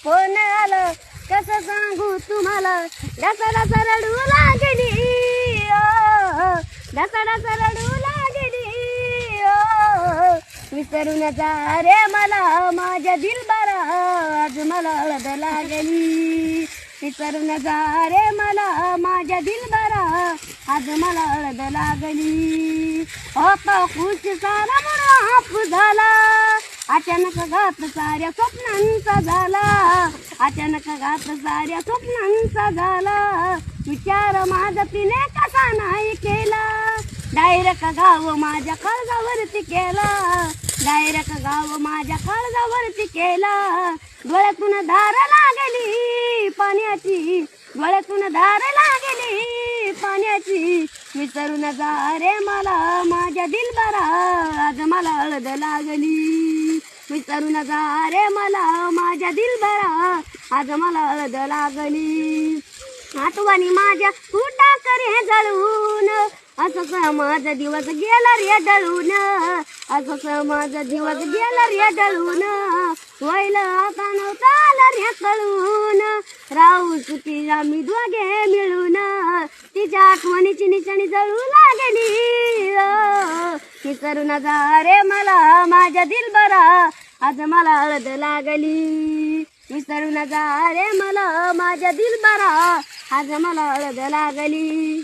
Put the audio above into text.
कोण आलं कसं सांगू तुम्हाला डसा डसा रडू लागली डसा डसा रडू लागली विसरून जा रे मला माझ्या दिलबरा आज मला हळद लागली विसरून जा रे मला माझ्या दिलबरा आज मला हळद लागली होता खुश सारा म्हणून हाप झाला अचानक घात साऱ्या स्वप्नांचा झाला अचानक घात साऱ्या स्वप्नांचा झाला विचार माझा तिने कसा नाही केला डायरेक्ट गाव माझ्या काळजावरती केला डायरेक्ट गाव माझ्या काळजावरती केला डोळ्यातून धार लागली पाण्याची डोळ्यातून धार लागली पाण्याची विसरून जा रे मला माझ्या दिलबरा आज मला हळद लागली विसरून जा रे मला माझ्या दिलबरा आज मला हळद लागली आठवणी माझ्या कुठा करे जळून असं माझा दिवस गेला रे डळून असं माझा दिवस गेला रे डळून होईल आता नव्हता रे कळून राहू सुखी आम्ही दोघे मिळून तिच्या आठवणीची निशाणी जळू लागली विसरून जा रे मला माझ्या दिलबरा आज मला हळद लागली विसरून जा रे मला माझ्या दिलबरा आज मला हळद लागली.